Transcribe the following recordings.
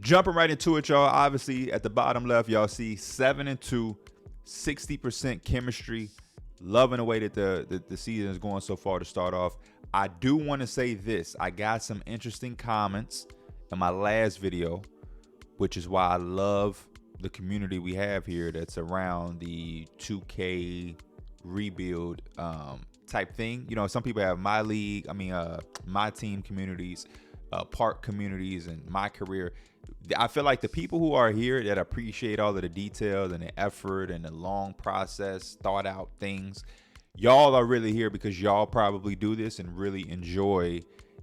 Jumping right into it, y'all. Obviously, at the bottom left, y'all see 7-2, 60% chemistry. Loving the way that the season is going so far to start off. I do want to say this. I got some interesting comments in my last video, which is why I love the community we have here that's around the 2K rebuild type thing. You know, some people have my league, my team communities, park communities, and my career. I feel like the people who are here that appreciate all of the details and the effort and the long process, thought out things, y'all are really here because y'all probably do this and really enjoy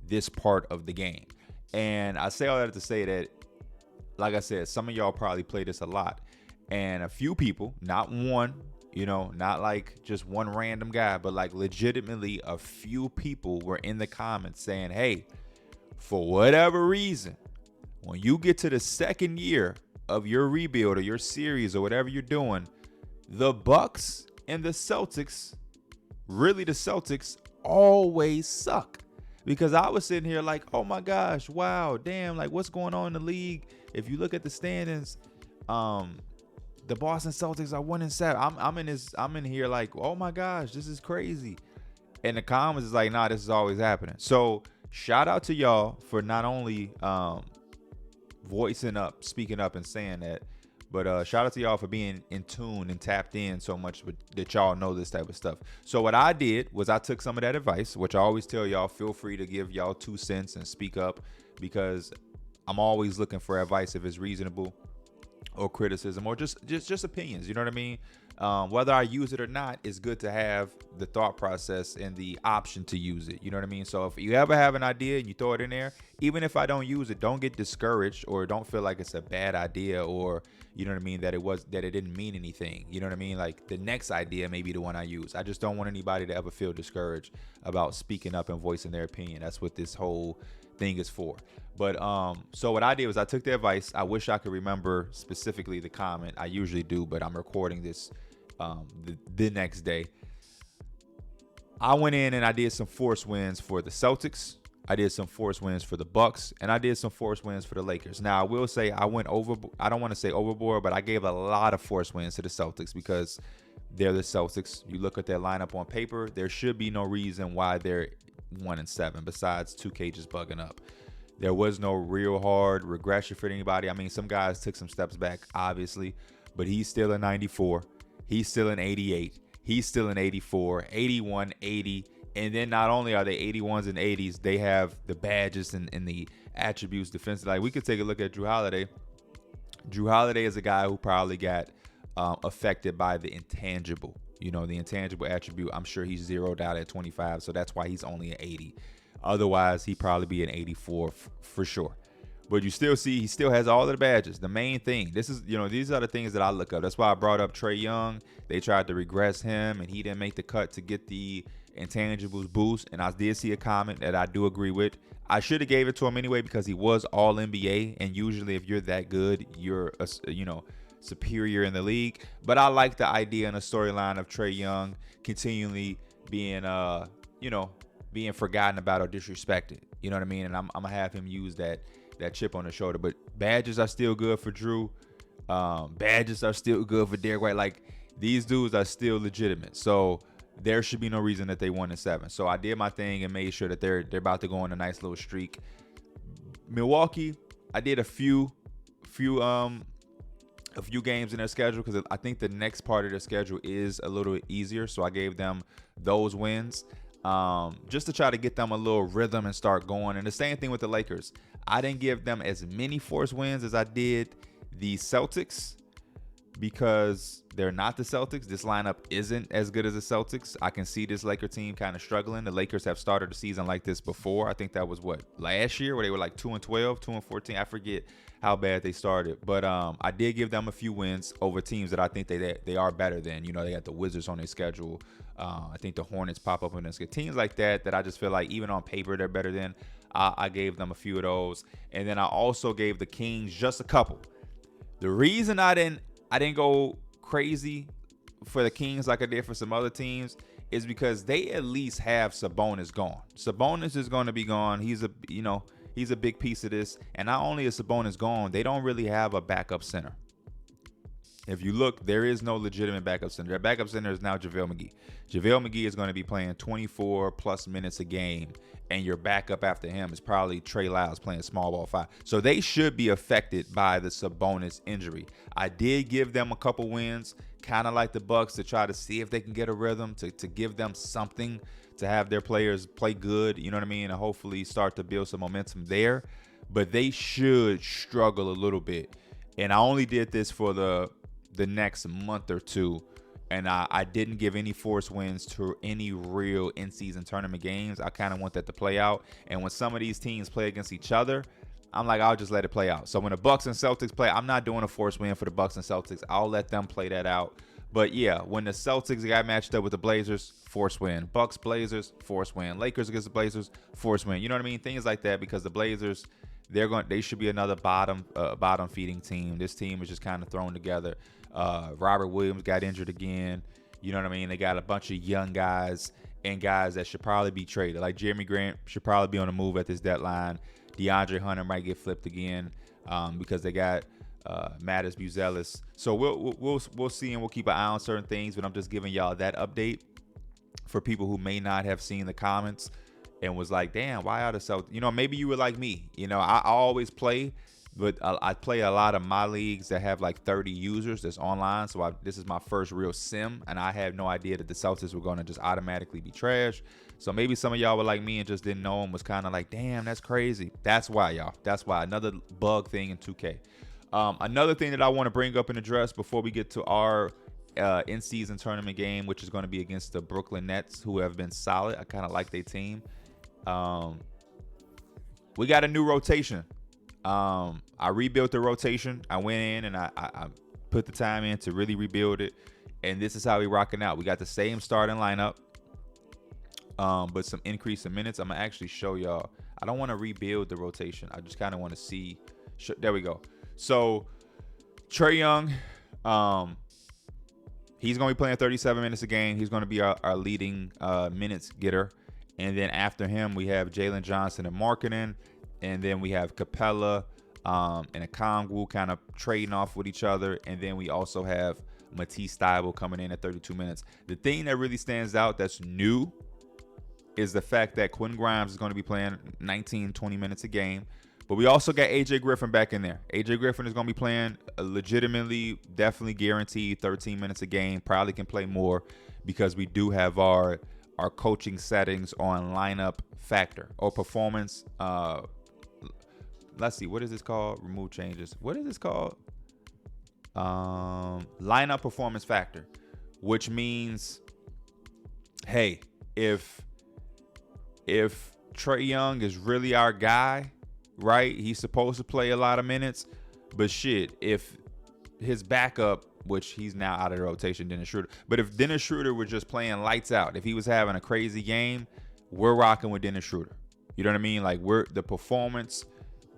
this part of the game. And I say all that to say that, like I said, some of y'all probably play this a lot. And a few people, not one, not like just one random guy, but like legitimately a few people were in the comments saying, hey, for whatever reason, when you get to the second year of your rebuild or your series or whatever you're doing, the Bucks and the Celtics, really the Celtics, always suck. Because I was sitting here like, oh my gosh, wow, damn, like what's going on in the league? If you look at the standings, the Boston Celtics are 1-7. I'm in here like, oh my gosh, this is crazy. And the comments is like, nah, this is always happening. So shout out to y'all for not only voicing up, speaking up, and saying that, but shout out to y'all for being in tune and tapped in so much that y'all know this type of stuff. So what I did was I took some of that advice, which I always tell y'all, feel free to give y'all 2 cents and speak up, because I'm always looking for advice if it's reasonable, or criticism, or just opinions. You know what I mean? Whether I use it or not, it's good to have the thought process and the option to use it. You know what I mean? So if you ever have an idea and you throw it in there, even if I don't use it, don't get discouraged or don't feel like it's a bad idea, or you know what I mean, that it didn't mean anything. You know what I mean? Like the next idea may be the one I use. I just don't want anybody to ever feel discouraged about speaking up and voicing their opinion. That's what this whole thing is for. But so what I did was I took the advice. I wish I could remember specifically the comment. I usually do, but I'm recording this the next day. I went in and I did some force wins for the Celtics. I did some force wins for the Bucks, and I did some force wins for the Lakers. Now I will say I went over. I don't want to say overboard, but I gave a lot of force wins to the Celtics because they're the Celtics. You look at their lineup on paper, there should be no reason why they're 1-7 besides 2K just bugging up. There was no real hard regression for anybody. I mean, some guys took some steps back, obviously, but he's still in 94. He's still in 88. He's still in 84, 81, 80. And then not only are they 81s and 80s, they have the badges and the attributes defensively. Like we could take a look at Drew Holiday. Drew Holiday is a guy who probably got affected by the intangible. You know, the intangible attribute. I'm sure he's zeroed out at 25, so that's why he's only an 80. Otherwise, he'd probably be an 84 for sure. But you still see he still has all of the badges. The main thing, these are the things that I look up. That's why I brought up Trae Young. They tried to regress him, and he didn't make the cut to get the intangibles boost. And I did see a comment that I do agree with. I should have gave it to him anyway because he was all NBA, and usually if you're that good, you're superior in the league. But I like the idea and the storyline of Trae Young continually being being forgotten about or disrespected. You know what I mean? And I'm gonna have him use that chip on the shoulder. But badges are still good for Drew. Badges are still good for Derek White. Like these dudes are still legitimate. So there should be no reason that they 1-7. So I did my thing and made sure that they're about to go on a nice little streak. Milwaukee, I did a few games in their schedule because I think the next part of their schedule is a little easier. So I gave them those wins. Just to try to get them a little rhythm and start going. And the same thing with the Lakers. I didn't give them as many force wins as I did the Celtics because they're not the Celtics. This lineup isn't as good as the Celtics. I can see this Laker team kind of struggling. The Lakers have started the season like this before. I think that was last year where they were like 2-12, 2-14. I forget how bad they started. But I did give them a few wins over teams that I think they are better than. You know, they got the Wizards on their schedule. I think the Hornets pop up on this. Teams like that I just feel like even on paper they're better than. I gave them a few of those. And then I also gave the Kings just a couple. The reason I didn't go crazy for the Kings like I did for some other teams is because they at least have Sabonis gone. Sabonis is going to be gone. He's a big piece of this. And not only is Sabonis gone, they don't really have a backup center. If you look, there is no legitimate backup center. Their backup center is now JaVale McGee. JaVale McGee is going to be playing 24 plus minutes a game, and your backup after him is probably Trey Lyles playing small ball 5. So they should be affected by the Sabonis injury. I did give them a couple wins, kind of like the Bucks, to try to see if they can get a rhythm, to give them something to have their players play good, you know what I mean, and hopefully start to build some momentum there. But they should struggle a little bit. And I only did this for the next month or two, and I didn't give any forced wins to any real in-season tournament games. I kind of want that to play out, and when some of these teams play against each other, I'm like, I'll just let it play out. So when the Bucks and Celtics play, I'm not doing a forced win for the Bucks and Celtics. I'll let them play that out. But yeah, when the Celtics got matched up with the Blazers, forced win. Bucks, Blazers, forced win. Lakers against the Blazers, forced win. You know what I mean? Things like that, because the Blazers, they should be another bottom feeding team. This team is just kind of thrown together. Robert Williams got injured again. You know what I mean? They got a bunch of young guys and guys that should probably be traded. Like Jeremy Grant should probably be on the move at this deadline. DeAndre Hunter might get flipped again because they got Mattis Buzelis. So we'll see, and we'll keep an eye on certain things. But I'm just giving y'all that update for people who may not have seen the comments and was like, damn, why are the Celtics? You know, maybe you were like me. You know, I always play. But I play a lot of my leagues that have like 30 users that's online. So this is my first real sim. And I had no idea that the Celtics were going to just automatically be trash. So maybe some of y'all were like me and just didn't know and was kind of like, damn, that's crazy. That's why, y'all. That's why. Another bug thing in 2K. Another thing that I want to bring up and address before we get to our in-season tournament game, which is going to be against the Brooklyn Nets, who have been solid. I kind of like their team. We got a new rotation. I rebuilt the rotation. I went in and I put the time in to really rebuild it. And this is how we rocking out. We got the same starting lineup, but some increase in minutes. I'm going to actually show y'all. I don't want to rebuild the rotation. I just kind of want to see. There we go. So Trae Young, he's going to be playing 37 minutes a game. He's going to be our leading minutes getter. And then after him, we have Jalen Johnson and Markkanen. And then we have Capella and Okongwu kind of trading off with each other. And then we also have BED-STUY coming in at 32 minutes. The thing that really stands out that's new is the fact that Quentin Grimes is going to be playing 19, 20 minutes a game. But we also got AJ Griffin back in there. AJ Griffin is going to be playing legitimately, definitely guaranteed 13 minutes a game. Probably can play more because we do have our coaching settings on lineup factor or performance. Let's see, what is this called? Remove changes. What is this called? Lineup performance factor, which means, hey, if Trae Young is really our guy, right? He's supposed to play a lot of minutes, but shit, if his backup, which he's now out of the rotation, Dennis Schroeder, but if Dennis Schroeder were just playing lights out, if he was having a crazy game, we're rocking with Dennis Schroeder. You know what I mean? Like, the performance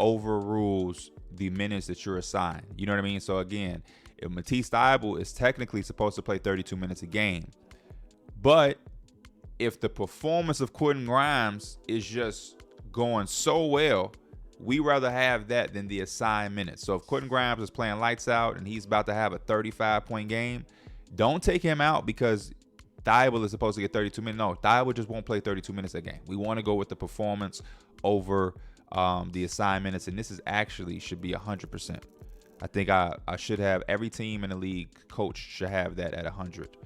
overrules the minutes that you're assigned. You know what I mean? So again, if BED-STUY is technically supposed to play 32 minutes a game, but if the performance of Quentin Grimes is just going so well, we rather have that than the assigned minutes. So if Quentin Grimes is playing lights out and he's about to have a 35-point game, don't take him out because Thybulle is supposed to get 32 minutes. No, Thybulle just won't play 32 minutes a game. We want to go with the performance over the assigned minutes, and this is actually should be 100%. I think I should have every team in the league coach should have that at 100.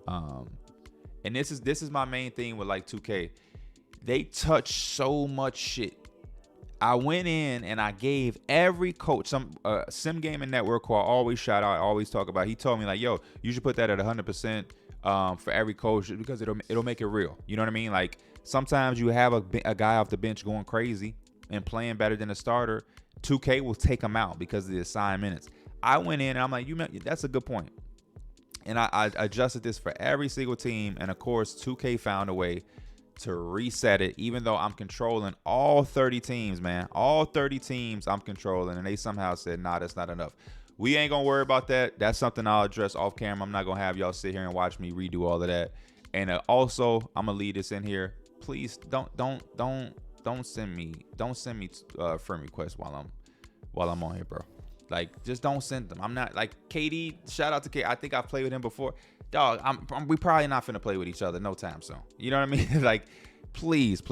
And this is my main thing with like 2K. They touch so much shit. I went in and I gave every coach some Sim Gaming Network who I always shout out, I always talk about. He told me like, yo, you should put that at 100% for every coach because it'll make it real. You know what I mean? Like sometimes you have a guy off the bench going crazy and playing better than a starter. 2K will take him out because of the assigned minutes. I went in and I'm like, that's a good point. And I adjusted this for every single team. And of course, 2K found a way to reset it, even though I'm controlling all 30 teams, man. All 30 teams I'm controlling. And they somehow said, nah, that's not enough. We ain't going to worry about that. That's something I'll address off camera. I'm not going to have y'all sit here and watch me redo all of that. And also, I'm going to lead this in here. Please don't don't send me friend requests while I'm on here, bro. Like, just don't send them. I'm not like KD. Shout out to KD. I think I've played with him before. Dog, we probably not finna play with each other no time soon. You know what I mean? Like, please,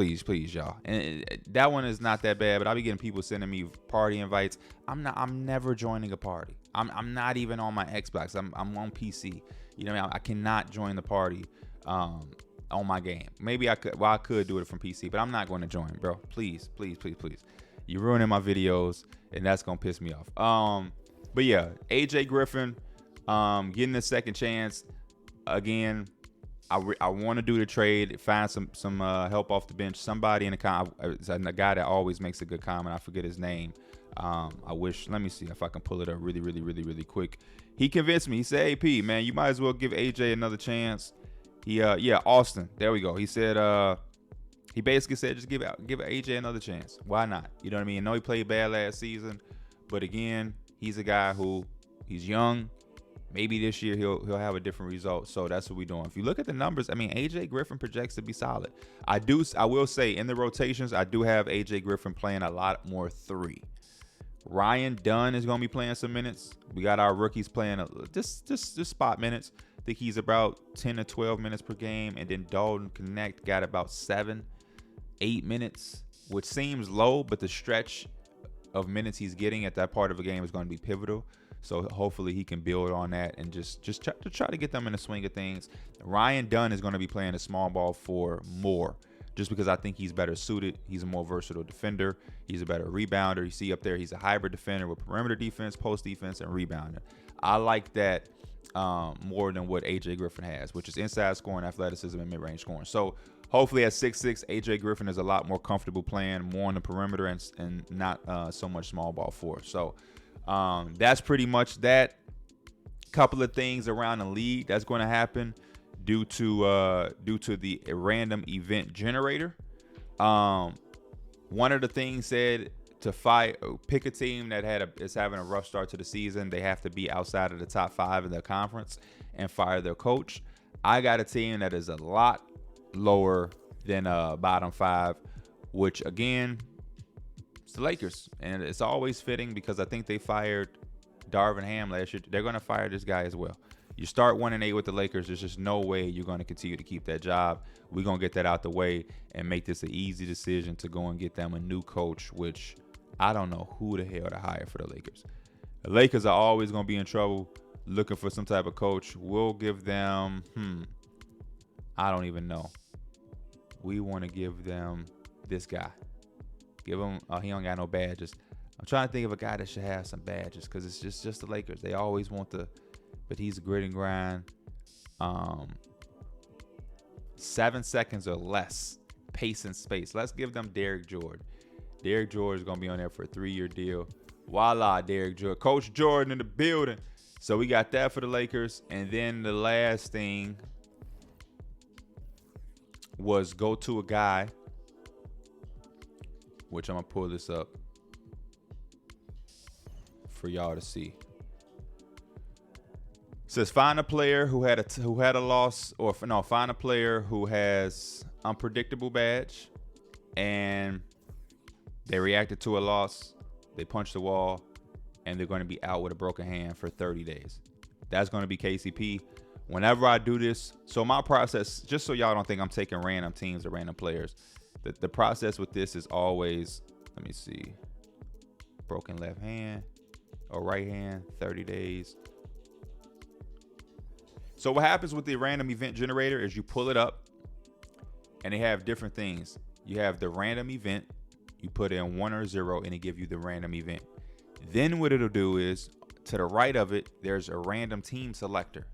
y'all. And that one is not that bad, but I'll be getting people sending me party invites. I'm never joining a party. I'm not even on my Xbox. I'm on PC. You know what I mean? I cannot join the party on my game. Maybe I could. Well, I could do it from PC, but I'm not going to join, bro. Please. You're ruining my videos, and that's gonna piss me off. But yeah, AJ Griffin, getting a second chance again. I want to do the trade, find some help off the bench. Somebody in the a guy that always makes a good comment. I forget his name. I wish. Let me see if I can pull it up really quick. He convinced me. He said, "Hey P, man, you might as well give AJ another chance." Austin. There we go. He said, he basically said, just give AJ another chance. Why not? You know what I mean? I know he played bad last season, but again, he's a guy who he's young. Maybe this year he'll have a different result. So that's what we're doing. If you look at the numbers, I mean, AJ Griffin projects to be solid. I will say in the rotations, I do have AJ Griffin playing a lot more 3. Ryan Dunn is going to be playing some minutes. We got our rookies playing just spot minutes. I think he's about 10 to 12 minutes per game. And then Dalton Connect got about 7-8 minutes, which seems low, but the stretch of minutes he's getting at that part of the game is going to be pivotal. So hopefully he can build on that and just try to get them in the swing of things. Ryan Dunn is going to be playing a small ball 4 more, just because I think he's better suited. He's a more versatile defender. He's a better rebounder. You see up there, he's a hybrid defender with perimeter defense, post defense, and rebounder. I like that more than what AJ Griffin has, which is inside scoring, athleticism, and mid-range scoring. So hopefully at 6'6", AJ Griffin is a lot more comfortable playing more on the perimeter and not so much small ball 4. So that's pretty much that. Couple of things around the league that's going to happen due to the random event generator. One of the things said to pick a team that is having a rough start to the season. They have to be outside of the top 5 in their conference and fire their coach. I got a team that is a lot lower than bottom 5, which again, it's the Lakers, and it's always fitting because I think they fired Darvin Ham last year. They're going to fire this guy as well. You start 1-8 with the Lakers, there's just no way you're going to continue to keep that job. We're going to get that out the way and make this an easy decision to go and get them a new coach, which I don't know who the hell to hire for the Lakers. The Lakers are always going to be in trouble looking for some type of coach. We'll give them, I don't even know. We want to give them this guy. Give him, he don't got no badges. I'm trying to think of a guy that should have some badges because it's just the Lakers. They always want but he's grit and grind. 7 seconds or less, pace and space. Let's give them Derek Jordan. Derek Jordan is going to be on there for a 3-year deal. Voila, Derek Jordan. Coach Jordan in the building. So we got that for the Lakers. And then the last thing was go to a guy, which I'm going to pull this up for y'all to see. It says find a player who had a loss, or no, find a player who has unpredictable badge and they reacted to a loss, they punched the wall, and they're going to be out with a broken hand for 30 days. That's going to be KCP. Whenever I do this, so my process, just so y'all don't think I'm taking random teams or random players, the process with this is always, let me see, broken left hand or right hand, 30 days. So what happens with the random event generator is you pull it up and they have different things. You have the random event, you put in 1 or 0 and it gives you the random event. Then what it'll do is to the right of it, there's a random team selector.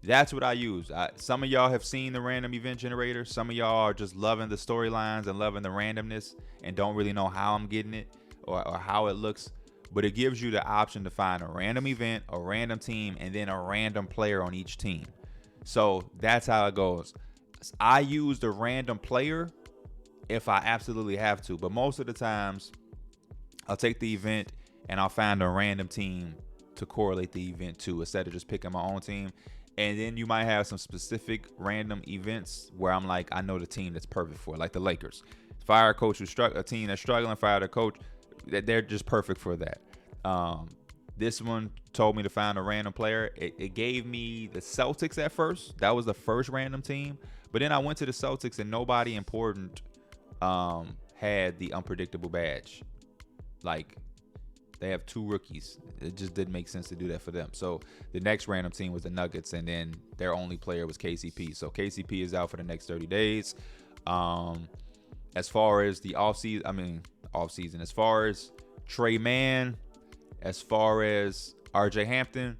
That's what I use. Some of y'all have seen the random event generator. Some of y'all are just loving the storylines and loving the randomness and don't really know how I'm getting it or how it looks. But it gives you the option to find a random event, a random team, and then a random player on each team. So that's how it goes. I use the random player if I absolutely have to. But most of the times, I'll take the event and I'll find a random team to correlate the event to instead of just picking my own team. And then you might have some specific random events where I'm like, I know the team that's perfect for it, like the Lakers. Fire a coach a team that's struggling, fire the coach. They're just perfect for that. This one told me to find a random player. It gave me the Celtics at first. That was the first random team. But then I went to the Celtics and nobody important had the unpredictable badge. Like, they have 2 rookies. It just didn't make sense to do that for them. So the next random team was the Nuggets, and then their only player was KCP. So KCP is out for the next 30 days. As far as the offseason, as far as Trey Mann, as far as RJ Hampton,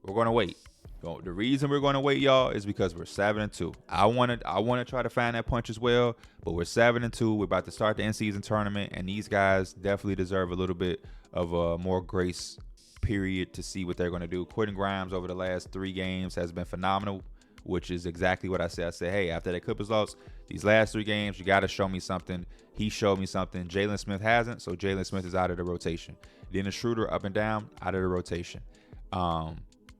we're going to wait. The reason we're going to wait, y'all, is because we're 7-2. I want to try to find that punch as well, but we're 7-2. We're about to start the in-season tournament, and these guys definitely deserve a little bit of a more grace period to see what they're going to do. Quentin Grimes over the last 3 games has been phenomenal, which is exactly what I said. I said, hey, after that Clippers loss, these last 3 games, you got to show me something. He showed me something. Jalen Smith hasn't, so Jalen Smith is out of the rotation. Dennis Schroeder up and down, out of the rotation.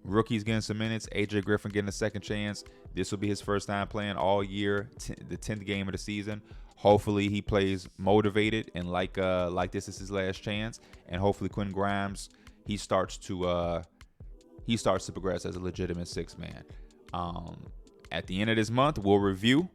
Rookies getting some minutes. AJ Griffin getting a second chance. This will be his first time playing all year, the 10th game of the season. Hopefully he plays motivated and like this is his last chance. And hopefully Quentin Grimes, he starts to progress as a legitimate 6th man. At the end of this month, we'll review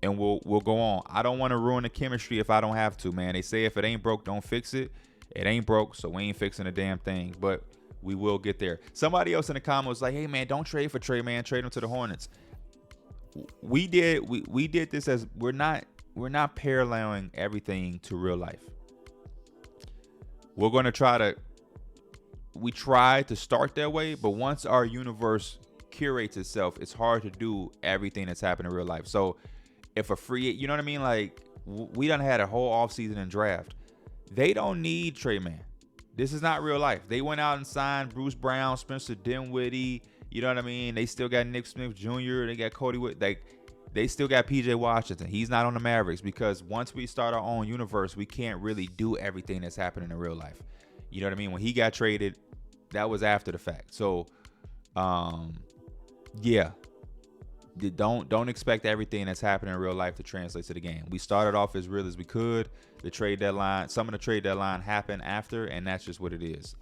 and we'll go on. I don't want to ruin the chemistry if I don't have to, man. They say if it ain't broke, don't fix it. It ain't broke, so we ain't fixing a damn thing. But we will get there. Somebody else in the comments was like, hey, man, don't trade for Trey, man. Trade him to the Hornets. We did this as we're not paralleling everything to real life. We're going to we try to start that way, but once our universe curates itself, it's hard to do everything that's happening in real life. So if a free, you know what I mean? Like, we done had a whole offseason and draft. They don't need Trey, man. This is not real life. They went out and signed Bruce Brown, Spencer Dinwiddie. You know what I mean? They still got Nick Smith Jr. They got Cody Wood. They still got PJ Washington. He's not on the Mavericks because once we start our own universe, we can't really do everything that's happening in real life. You know what I mean? When he got traded, that was after the fact. So, yeah. Don't expect everything that's happening in real life to translate to the game. We started off as real as we could. The trade deadline, some of the trade deadline happened after, and that's just what it is.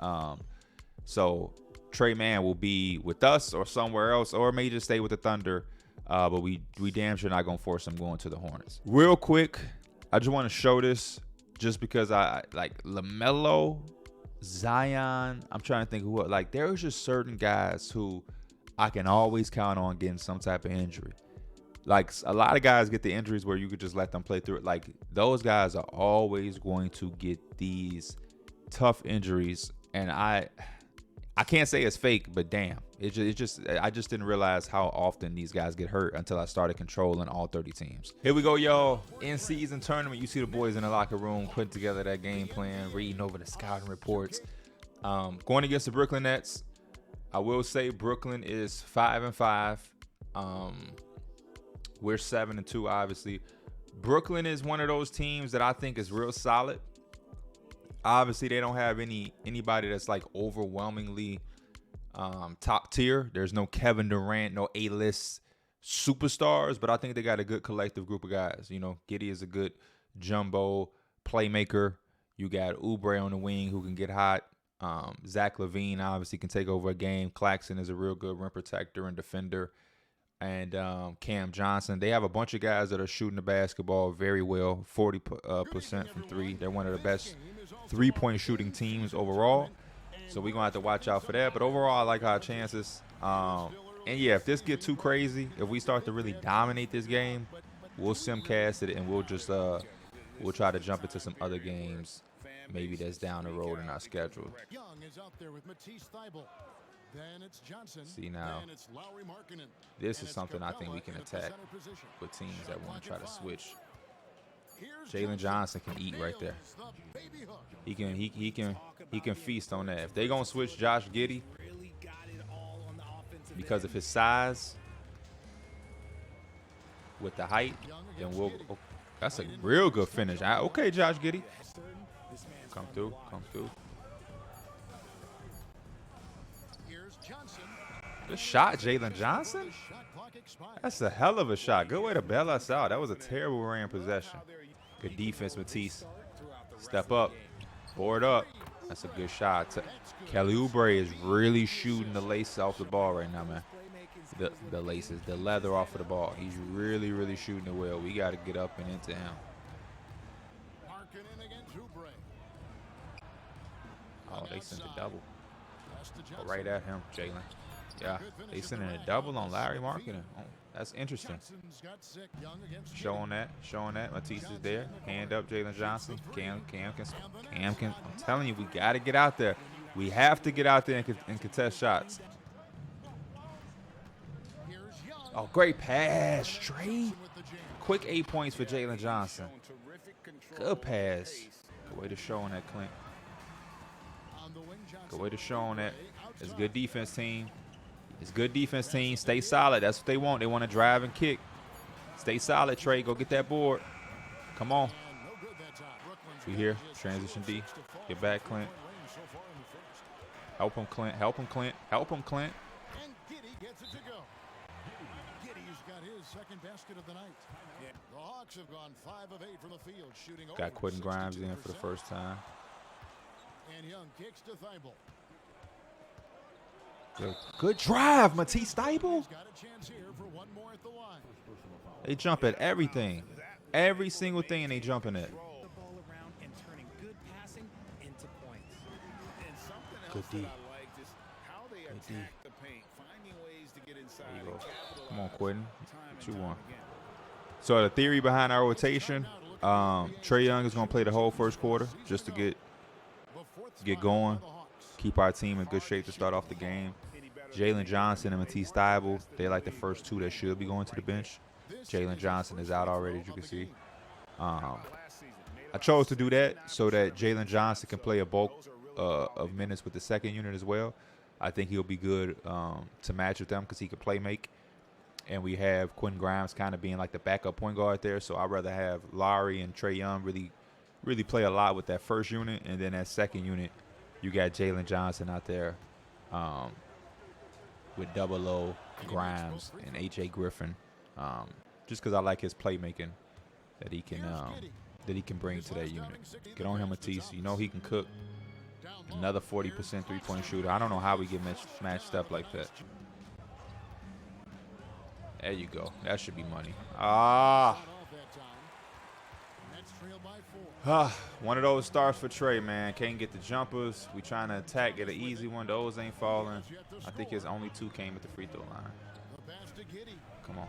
So Trey Mann will be with us or somewhere else, or may just stay with the Thunder. But we damn sure not gonna force him going to the Hornets. Real quick, I just want to show this just because I like LaMelo, Zion. I'm trying to think who. Like, there's just certain guys who I can always count on getting some type of injury. Like, a lot of guys get the injuries where you could just let them play through it. Like, those guys are always going to get these tough injuries, and I can't say it's fake, but damn, I just didn't realize how often these guys get hurt until I started controlling all 30 teams. Here we go, y'all. In-season tournament. You see the boys in the locker room putting together that game plan, reading over the scouting reports. Going against the Brooklyn Nets. I will say Brooklyn is 5-5. We're 7-2, obviously. Brooklyn is one of those teams that I think is real solid. Obviously, they don't have anybody that's like overwhelmingly top tier. There's no Kevin Durant, no A-list superstars, but I think they got a good collective group of guys. You know, Giddey is a good jumbo playmaker. You got Oubre on the wing who can get hot. Zach LaVine obviously can take over a game. Claxton is a real good rim protector and defender. And Cam Johnson. They have a bunch of guys that are shooting the basketball very well, 40% from 3. They're one of the best 3-point shooting teams overall. So we're going to have to watch out for that. But overall, I like our chances. And, yeah, if this gets too crazy, if we start to really dominate this game, we'll simcast it and we'll just we'll try to jump into some other games. Maybe that's down the road in our schedule. See, now, this is something I think we can attack with teams that want to try to switch. Jalen Johnson can eat right there. He can feast on that. If they're gonna switch Josh Giddey because of his size with the height, then we'll. Oh, that's a real good finish. Okay, Josh Giddey. Come through. Good shot, Jalen Johnson. That's a hell of a shot. Good way to bail us out. That was a terrible rain possession. Good defense, Matisse. Step up. Board up. That's a good shot. Kelly Oubre is really shooting the lace off the ball right now, man. The laces, the leather off of the ball. He's really, really shooting it well. We got to get up and into him. Oh, they sent a double. Oh, right at him, Jalen. Yeah, they sending a double on Larry Markkinen. Oh, that's interesting. Showing that. Matisse is there. Hand up, Jalen Johnson. Cam can. I'm telling you, we got to get out there. We have to get out there and contest shots. Oh, great pass, Trey. Quick 8 points for Jalen Johnson. Good pass. Good way to show on that, Clint. Good way to show on that. It's good defense, team. It's good defense, team. Stay solid. That's what they want. They want to drive and kick. Stay solid, Trey. Go get that board. Come on. We here. Transition D. Get back, Clint. Help him, Clint. Help him, Clint. Help him, Clint. Second basket of the night. Yeah. The Hawks have gone 5 of 8 from the field, shooting. Got Quentin Grimes in for the first time. And Young kicks to Thibault. Good drive, Matisse Thybulle. They jump at everything. Every single thing they jumping at. Good D. Good D. There you go. Come on, Quentin. 2-1. So the theory behind our rotation, Trae Young is going to play the whole first quarter just to get going, keep our team in good shape to start off the game. Jalen Johnson and Matisse Thybulle, they're like the first two that should be going to the bench. Jalen Johnson is out already, as you can see. I chose to do that so that Jalen Johnson can play a bulk of minutes with the second unit as well. I think he'll be good to match with them because he can play make. And we have Quentin Grimes kind of being like the backup point guard there. So I'd rather have Lowry and Trae Young really play a lot with that first unit. And then that second unit, you got Jalen Johnson out there with Double O, Grimes, and A.J. Griffin. Just because I like his playmaking that he can bring to that unit. Get on him, Matisse. You know he can cook. Another 40% three-point shooter. I don't know how we get matched up like that. There you go. That should be money. One of those starts for Trey, man. Can't get the jumpers. We trying to attack, get an easy one. Those ain't falling. I think his only 2 came at the free throw line. Come on.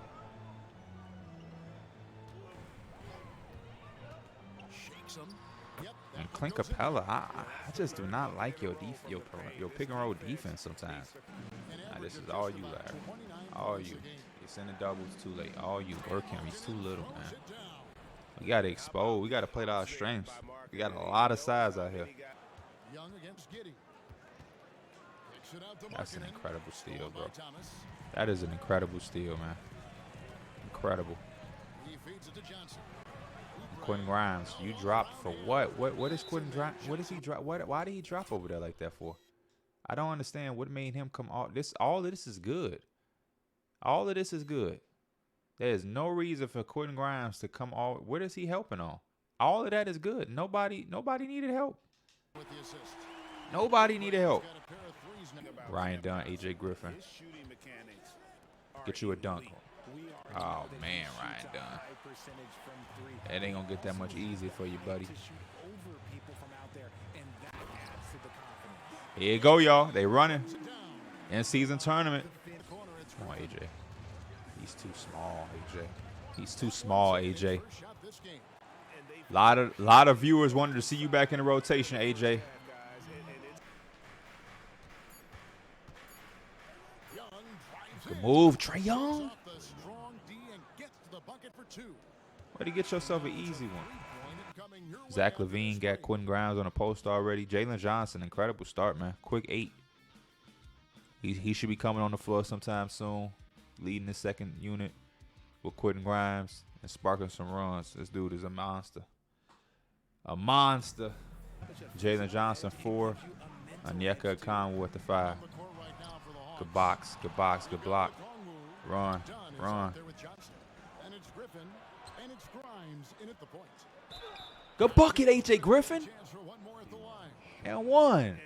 And Clint Capella, I just do not like your pick and roll defense sometimes. Nah, this is all you, Larry. All you. You're sending doubles too late. All you. Work him. He's too little, man. We got to expose. We got to play to our strengths. We got a lot of size out here. That's an incredible steal, bro. That is an incredible steal, man. Incredible. Quentin Grimes, you dropped for what? What is Quentin drop? What does he drop? Why did he drop over there like that for? I don't understand what made him come all of this is good. All of this is good. There is no reason for Quentin Grimes to come all. What is he helping on? All of that is good. Nobody needed help. Nobody needed help. Ryan Dunn, A.J. Griffin. Get you a dunk. Oh, man, Ryan Dunn. It ain't going to get that much easier for you, buddy. Here you go, y'all. They running. In-season tournament. Come on, A.J. He's too small, A.J. He's too small, A.J. Lot of viewers wanted to see you back in the rotation, A.J. Good move, Trae Young. Way to get yourself an easy one. Zach LaVine got Quentin Grimes on a post already. Jalen Johnson, incredible start, man. Quick 8. He should be coming on the floor sometime soon, leading the second unit with Quentin Grimes and sparking some runs. This dude is a monster. A monster. Jalen Johnson 4. Onyeka Okongwu at the 5. Good box, good box, good block. Run. And it's Griffin, and it's Grimes in at the point. Good bucket, AJ Griffin. Chance for one more at the line. And one.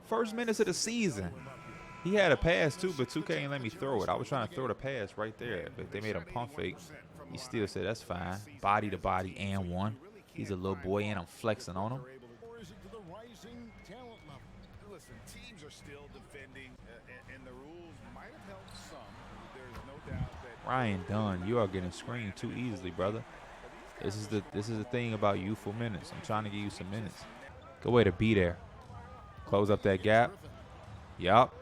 First minutes of the season. He had a pass too, but 2K ain't let me throw it. I was trying to throw the pass right there, but they made him pump fake. He still said that's fine. Body to body and one. He's a little boy and I'm flexing on him. Or is it to the rising talent level? Listen, teams are still defending, and the rules might have helped some. There's no doubt that Ryan Dunn, you are getting screened too easily, brother. This is the thing about youthful minutes. I'm trying to give you some minutes. Good way to be there. Close up that gap. Yup.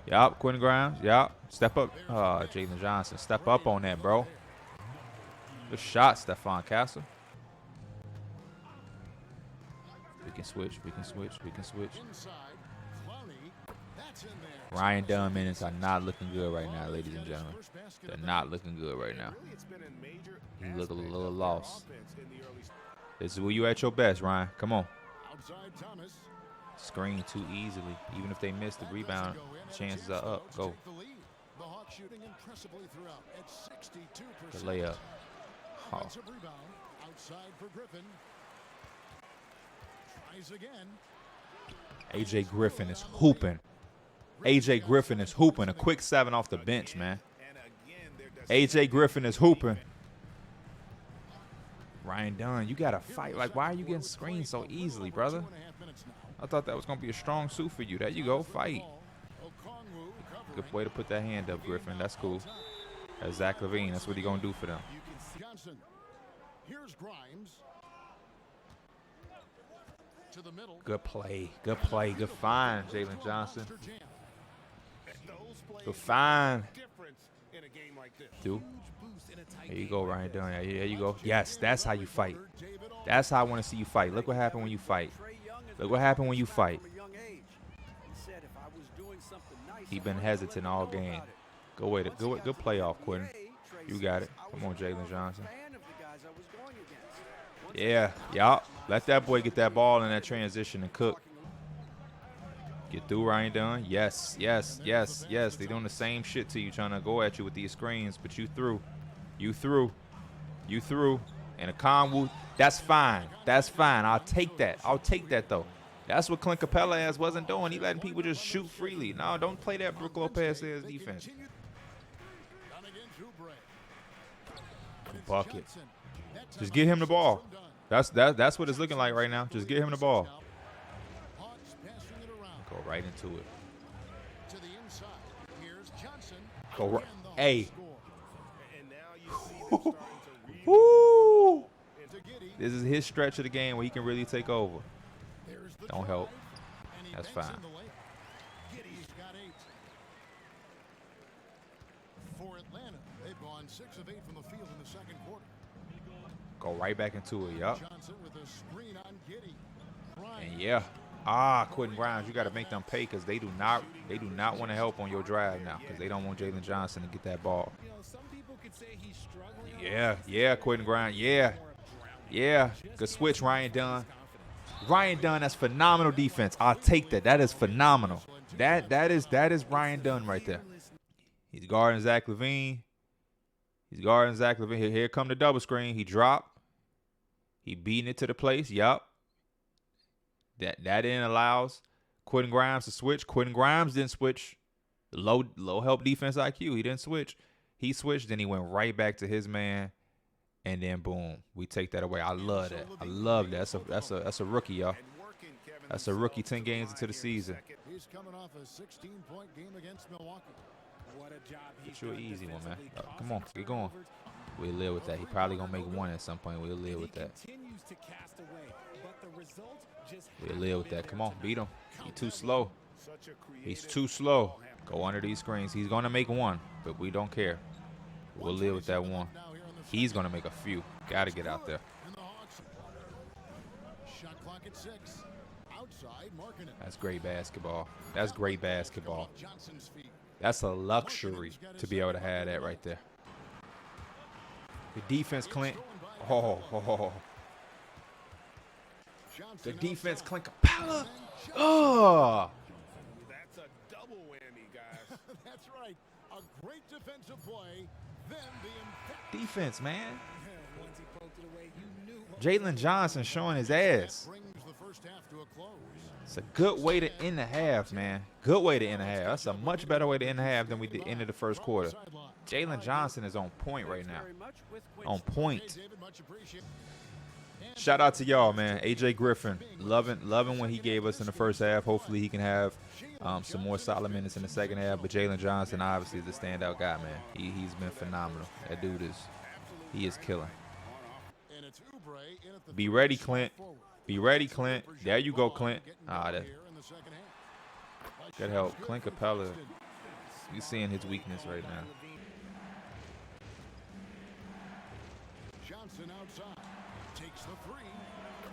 Yup. Quentin Grimes. Yup. Step up. Jalen Johnson. Step up on that, bro. Good shot, Stephon Castle. We can switch. We can switch. We can switch. Inside, Clowney, that's in there. Ryan Dunn minutes are not looking good right now, ladies and gentlemen. They're not looking good right now. really it's been a major He look a aspect little of their lost. offense in the early This is where you at your best, Ryan. Come on. Outside Thomas. Screen too easily. Even if they miss the rebound, chances are up. Go. Take the lead. The Hawks shooting impressively throughout at 62%. The layup. Oh. Offensive rebound outside for Griffin. Tries again. AJ Griffin is hooping. AJ Griffin is hooping. A quick 7 off the bench, man. and again, they're AJ Griffin is hooping. Ryan Dunn, you got to fight. Like, why are you getting screened so easily, brother? 2.5 minutes now. I thought that was going to be a strong suit for you. There you go. Fight. Okongwu Good covering. way to put that hand up, Griffin. That's cool. That's Zach LaVine. That's what he going to do for them. You can see Johnson. Here's Grimes. To the middle. Good play. Good play. Good find, Jalen Johnson. Monster jam. those plays Good find. difference in a game like this. Do. Huge boost in a tight There you game go, like Ryan this. Dunn. There you go. Yes, that's how you fight. David Aldridge. That's how I want to see you fight. Look what happened when you fight. Look what happened when you fight. He been hesitant all game. Go with it. Good playoff, Quentin. You got it. Come on, Jalen Johnson. Yeah, yup. Let that boy get that ball in that transition and cook. Get through, Ryan Dunn. Yes, yes, yes, yes. They doing the same shit to you, trying to go at you with these screens, but you through. You through. You through. And a Conwoo, that's fine. That's fine. I'll take that. I'll take that, though. That's what Clint Capella ass wasn't doing. He letting people just shoot freely. No, don't play that Brook Lopez ass defense. Done again through Bray. It's Bucket. Johnson. That time Just get him the ball. from Dunn. That's what it's looking like right now. Just get him the ball. Hawks passing it around Go right into it. to the inside. Here's Johnson. Go right. And the Hawks Hey. score. And now you see them starting to Woo! To Giddey. This is his stretch of the game where he can really take over. There's the Don't drive, help. and he That's banks fine. in the layup. Giddey's got 8. For Atlanta, they've gone 6 of 8 from the field in the second quarter. Go right back into it. Yup. Johnson with a screen on Giddey. And yeah. Quentin Grimes, you got to make them pay because they do not want to help on your drive now because they don't want Jalen Johnson to get that ball. You know, some people could say he's struggling. Yeah, Quentin Grimes. Yeah. Good switch, Ryan Dunn. Ryan Dunn, that's phenomenal defense. I'll take that. That is phenomenal. That is Ryan Dunn right there. He's guarding Zach LaVine. Here come the double screen. He dropped. He beating it to the place. Yup. That then allows Quentin Grimes to switch. Quentin Grimes didn't switch. Low help defense IQ. He didn't switch. He switched, then he went right back to his man, and then boom, we take that away. I love that. I love that. That's a rookie, y'all. That's a rookie 10 games into the season. He's coming off a 16-point game against Milwaukee. What a job he's Get you an done easy one, man. defensively, Come on, get going. We'll live with that. He probably gonna make one at some point. We'll live with that. He continues to cast away, but the result just We'll live with that. Come on, beat him. He's too slow. such a He's creative too slow. Go under these screens. He's gonna make one, but we don't care. We'll live with that one. Now here in the He's gonna make a few. Gotta get out there. And the Hawks. Shot clock at 6. Outside, marking it. That's great basketball. That's great basketball. Johnson's feet. That's a luxury to be able to have that right there. The defense, Clint. Oh. The Johnson defense, outside. Clint Capella. Oh. That's a double whammy, guys. That's right. A great defensive play. Then the emphatic Defense, man. once he poked it away, you knew Jalen Johnson showing his ass. Brings the first half to a close. It's a good way to end the half, man. Good way to end the half. That's a much better way to end the half than we did end of the first quarter. Jalen Johnson is on point right now. On point. David, much appreciated. Shout out to y'all, man. AJ Griffin, loving what he gave us in the first half. Hopefully he can have some more solid minutes in the second half. But Jalen Johnson obviously is the standout guy, man. He's been phenomenal. That dude is killing. And it's Oubre in at the Be ready, Clint. Be ready, Clint. There you go, Clint. Ah, that here in the second half. good help. Clint Capella, you seeing his weakness right now. Johnson outside. Takes the three.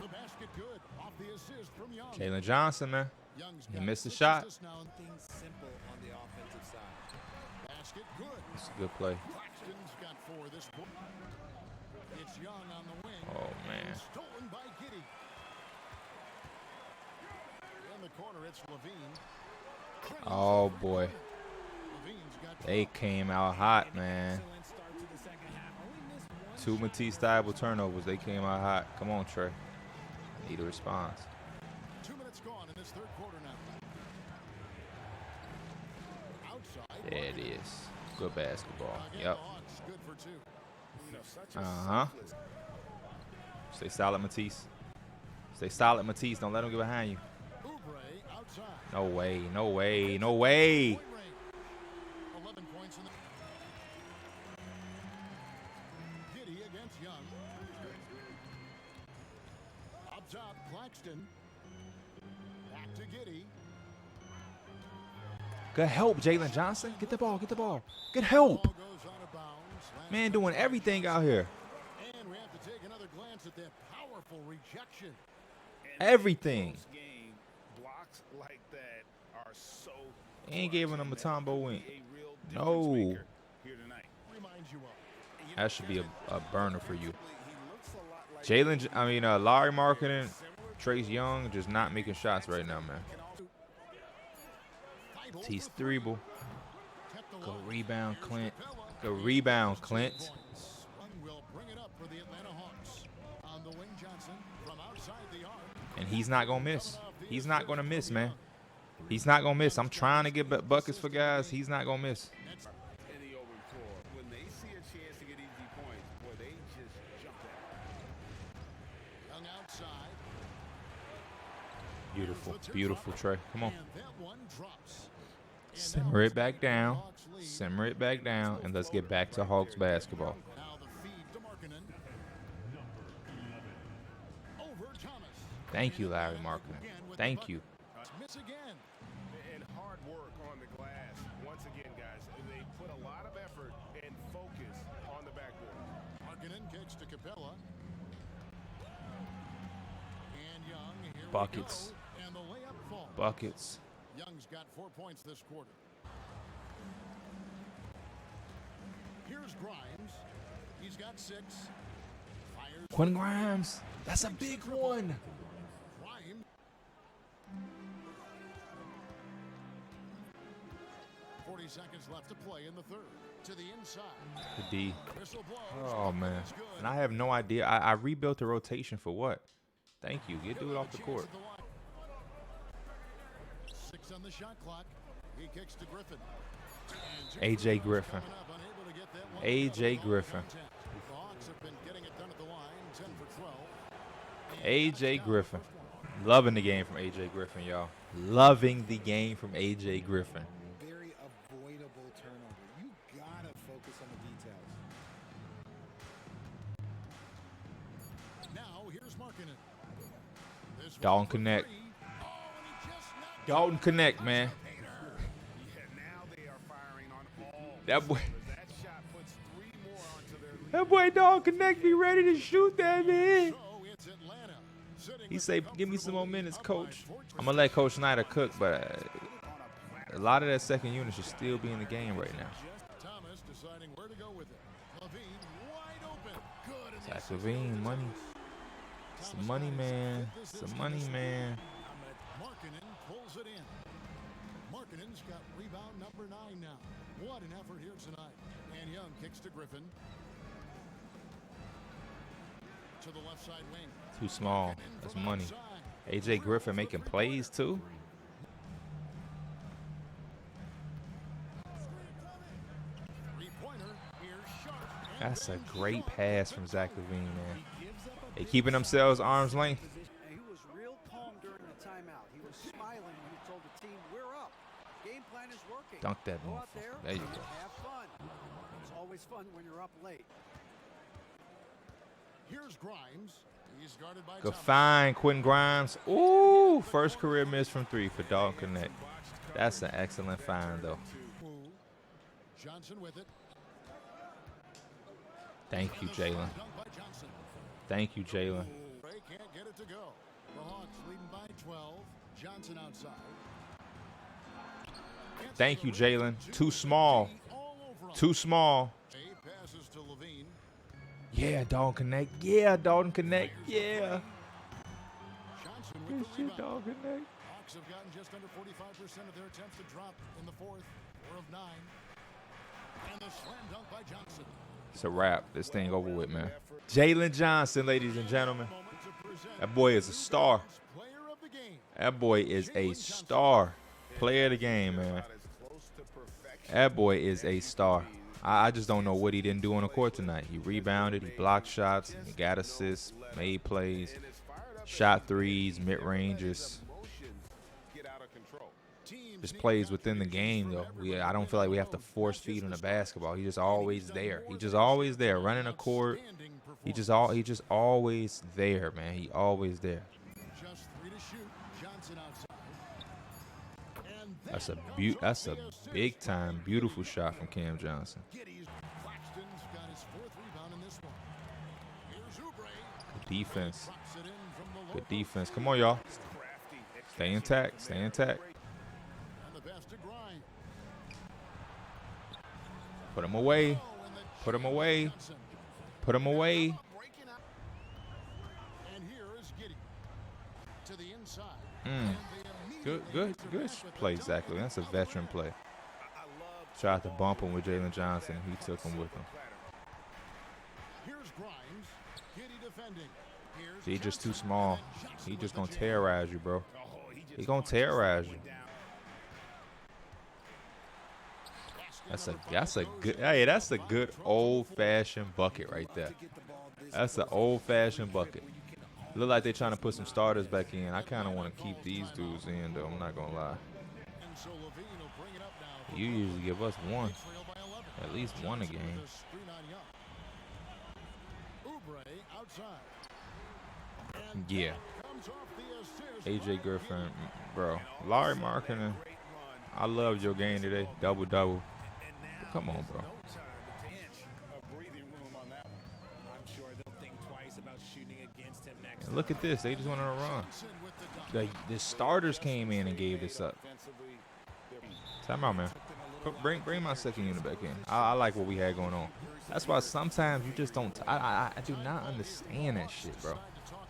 The basket good. Off the assist from Young. Jalen Johnson, man. Young's He got missed the 6 shot. assists now. Things simple on the offensive side. Basket good. It's a good play. Claxton's got 4 this quarter. It's Young on the wing. Oh, man. Stolen by Giddey. In the corner, it's Levine. Oh, boy. Levine's got They came out hot, man. Excellent start to the second half. Only missed one Two Matisse-style turnovers. They came out hot. Come on, Trey. Need a response. 2 minutes gone in this third quarter now. Outside. There it is. Good basketball. Again, Yep. the Hawks good for 2. Uh-huh. Stay solid, Matisse. Stay solid, Matisse. Don't let him get behind you. Oubre outside. No way. No way. No way. Point range. 11 points in the Giddey against Young. Up top, Claxton. Back to Giddey. Good help, Jalen Johnson. Get the ball. Get the ball. Good help. Ball goes out of bounds. Last Man doing everything out here. And we have to take another glance at that powerful rejection. Everything. Game blocks like that are so. He ain't giving him a Tombo win. A real No. difference maker here tonight. Reminds you of. That should be a burner for you. He looks a lot like Larry Marketing, Trace Young just not making shots right now, man. Matisse Threeble. Good rebound, Clint. Good rebound, Clint. One will bring it up for the Atlanta Hawks. On the wing, Johnson from outside the arc. And he's not going to miss. He's not going to miss, man. He's not going to miss. I'm trying to get buckets for guys. He's not going to miss. in the open floor. When they see a chance to get easy points, boy, they just jump at it. Young outside. Beautiful, beautiful, Trey. Come on. And that one drops. Simmer it back down. Simmer it back down. And let's get back to Hawks basketball. Now the feed to Markkanen. Over Thomas. Thank you, Larry Marketing. Thank you. Miss again. And hard work on the glass. Once again, guys, they put a lot of effort and focus on the backboard. Markkanen kicks to Capella. And Young here Buckets. we go. And the layup falls. Buckets. Young's got 4 points this quarter. Here's Grimes. He's got 6. Fires. Quentin Grimes. That's a big one. Grimes. 40 seconds left to play in the third. To the inside. The D. Whistle blows. Oh, man. It's good. And I have no idea. I rebuilt the rotation for what? Thank you. Get dude off the Chance court. at the line. 6 on the shot clock. He kicks to Griffin. And AJ Griffin. coming up, unable to get that one AJ down. Griffin. The Hawks have been getting it done at the line. 10 for 12. AJ Griffin. Loving the game from AJ Griffin, y'all. Loving the game from AJ Griffin. very avoidable turnover. You gotta focus on the details. Now here's Markkanen. This Dalton one for Connect. 3. Oh, and he just knocked Dalton Connect, man. Yeah, now they are firing on all. That boy, That shot puts 3 more onto their lead. that boy Dalton Connect be ready to shoot that, man. So it's Atlanta. Sitting He with say, the give me some more comfortable minutes, lead, up by coach. 14. I'm going to let Coach Snyder cook, but a lot of that second unit should still be in the game right now. Thomas deciding where to go with it. Levine wide open. Good. And Zach Levine, money. It's the money, man. It's the money, man. Markkanen pulls it in. Markkanen's got rebound number 9 now. What an effort here tonight. And Young kicks to Griffin. to the left side wing. Too small. That's money. AJ Griffin making plays too. Three-pointer. Here's sharp. That's a great pass from Zach LaVine, man. They keeping themselves arm's length. He was real calm during the timeout. He was smiling when he told the team, "We're up. Game plan is working. Dunk that Go out motherfucker. there, There you go. have fun." It's always fun when you're up late. Here's Grimes. He's guarded by Good Thomas. find, Quentin Grimes. Ooh, first career miss from 3 for Dalton Connect. That's an excellent find, though. Wu. Johnson with it. Thank you, Jalen. Dunk by Johnson. Thank you, Jalen. Ray can't get it to go. The Hawks leading by 12. Johnson outside. Thank you, Jalen. Too small. All over him. Too small. Eight passes to Levine. Yeah, Dalton Connect. Yeah, Dalton Connect. Yeah. Johnson Good with the shit, rebound. Dalton Connect. Hawks have gotten just under 45% of their attempts to drop in the fourth. 4 of 9. And the slam dunk by Johnson. It's a wrap. This thing over with, man. Jalen Johnson, ladies and gentlemen. Moment to present That boy is a star. player of the game. That boy is a star. Player of the game, man. That boy is a star. I just don't know what he didn't do on the court tonight. He rebounded, he blocked shots, he got assists, made plays, shot threes, mid-ranges. Just plays within the game, though. I don't feel like we have to force feed him the basketball. He's just always there. He's just always there, running the court. He just always there, man. He always there. Just 3 to shoot. Johnson outside. And That's a big time, beautiful shot from Cam Johnson. Giddy's Claxton's got his 4th rebound in this one. Here's Oubre. Good defense. Drops it in from the low Good defense. Come on, y'all. Stay intact. Stay intact. And the pass to Grimes. Put him away. Oh, and the Put him away. Johnson. Put him away. Breaking out. And here is Giddy to the inside. Mm. And they Good immediately play, answer back with the exactly. That's a veteran play. Tried to bump him with Jalen Johnson. He took him with him. Here's Grimes. Giddy defending. Here's He just too Johnson. small. And Johnson He with just the gonna jam. terrorize you, bro. He gonna terrorize you. That's a good. Hey, that's a good old-fashioned bucket right there. That's an old-fashioned bucket. Look like they're trying to put some starters back in. I kind of want to keep these dudes in, though. I'm not gonna lie. And so Levine will bring it up now. You usually give us one, They trail by 11. at least one a Johnson game. with a screen on Young. Oubre outside. And Yeah. comes off the assist AJ by Griffin, Giddy. bro. Larry Markkinen. I loved your game today. Double-double. Come on, bro. And look at this. They just went on a run. Johnson with the dunk. The starters came in and gave this up. Time out, man. Bring my second unit back in. I like what we had going on. That's why sometimes you just don't. I do not understand that shit, bro.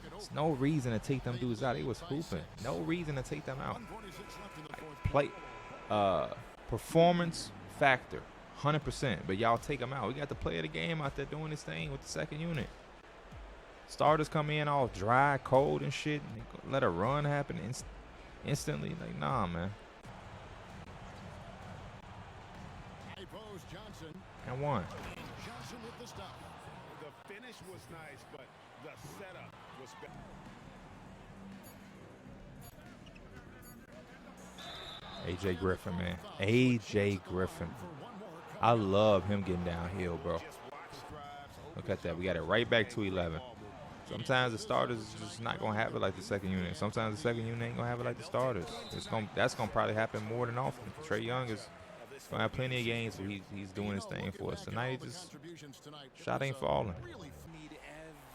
There's no reason to take them dudes out. They was hooping. No reason to take them out. 146 left in the fourth. Play, performance factor, 100%. But y'all take them out. We got the player of the game out there doing this thing with the second unit. Starters come in all dry, cold, and shit. And they let a run happen instantly. Like, nah, man. High post Johnson. And one. Johnson with the stop. The finish was nice, but the setup was better. AJ Griffin, man. AJ Griffin. I love him getting downhill, bro. Look at that. We got it right back to 11. Sometimes the starters is just not going to have it like the second unit. Sometimes the second unit ain't going to have it like the starters. That's going to probably happen more than often. Trey Young is going to have plenty of games where he's doing his thing for us. Tonight, he just shot ain't falling. Really Need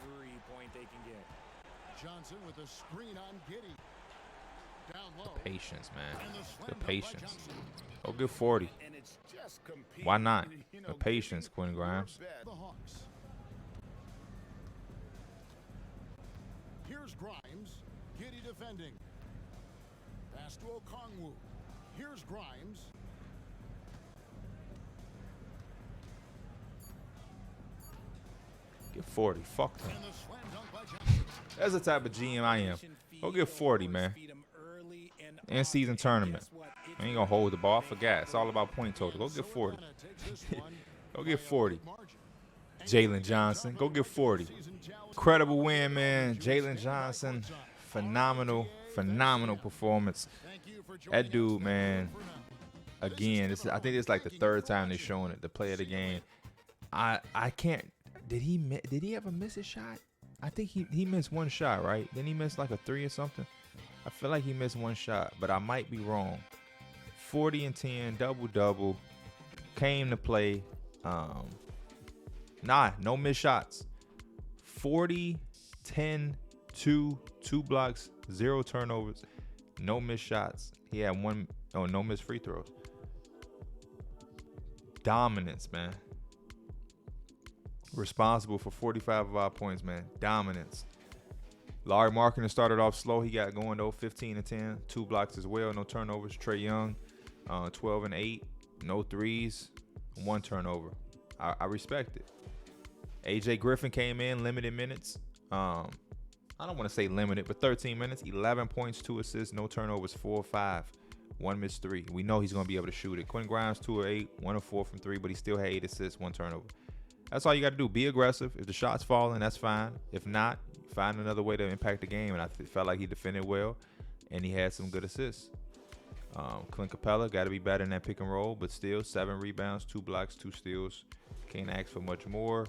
every point they can get. Johnson with a screen on Giddy. Down low. Patience, man. And the slam The dunk by patience. Johnson. Go get 40. And it's just competing. Why not? You know, The patience, Quentin Grimes. The Hawks. Here's Grimes. Giddy defending. Pass to Okongwu. Here's Grimes. Get 40. Fuck them. And the slam dunk by That's the type of GM I am. Go get 40, man. In season tournament. I ain't gonna hold the ball. I forgot. It's all about point total. Go get 40. Go get 40. Jalen Johnson. Go get 40. Incredible win, man. Jalen Johnson. Phenomenal performance. That dude, man. Again, I think it's like the third time they're showing it. The play of the game. I can't. Did he ever miss a shot? I think he missed one shot, right? Then he missed like a 3 or something. I feel like he missed one shot, but I might be wrong. 40 and 10, double. Came to play. No missed shots. 40, 10, 2 blocks, 0 turnovers, no missed shots. He had no missed free throws. Dominance, man. Responsible for 45 of our points, man. Dominance. Larry Markkinen started off slow. He got going though, 15 and 10, 2 blocks as well, no turnovers. Trae Young, 12 and 8, no threes, 1 turnover. I respect it. AJ Griffin came in, limited minutes. I don't want to say limited, but 13 minutes, 11 points, 2 assists, no turnovers, 4 of 5, 1 missed 3. We know he's going to be able to shoot it. Quentin Grimes, 2 of 8, 1 of 4 from 3, but he still had 8 assists, 1 turnover. That's all you got to do. Be aggressive. If the shot's falling, that's fine. If not, find another way to impact the game. And I felt like he defended well, and he had some good assists. Clint Capella got to be better in that pick and roll, but still 7 rebounds, 2 blocks, 2 steals. Can't ask for much more.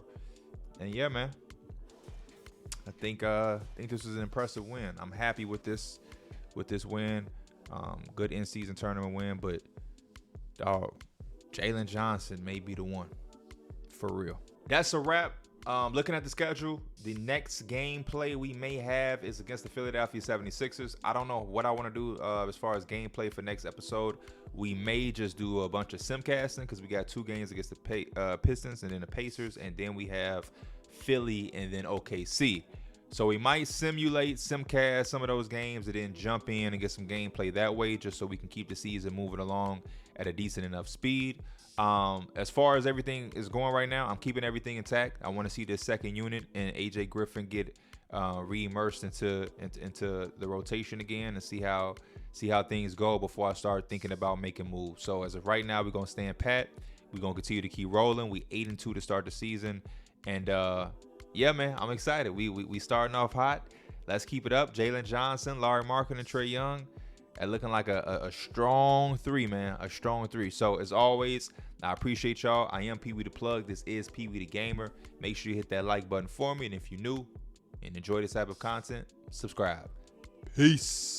And yeah, man, I think this is an impressive win. I'm happy with this win. Good in-season tournament win, but dog, Jalen Johnson may be the one for real. That's a wrap. Looking at the schedule, the next gameplay we may have is against the Philadelphia 76ers. I don't know what I want to do as far as gameplay for next episode. We may just do a bunch of simcasting because we got 2 games against the Pistons and then the Pacers, and then we have Philly and then OKC. So we might simcast some of those games and then jump in and get some gameplay that way, just so we can keep the season moving along at a decent enough speed. As far as everything is going right now, I'm keeping everything intact. I want to see this second unit and AJ Griffin get re-immersed into the rotation again and see how things go before I start thinking about making moves. So as of right now, we're gonna stand pat. We're gonna continue to keep rolling. We 8-2 to start the season, and yeah, man, I'm excited. We starting off hot. Let's keep it up. Jalen Johnson, Larry Markkinen, and Trae Young. Looking like a strong 3, man. A strong 3. So, as always, I appreciate y'all. I am Pee Wee the Plug. This is Pee Wee the Gamer. Make sure you hit that like button for me. And if you're new and enjoy this type of content, subscribe. Peace.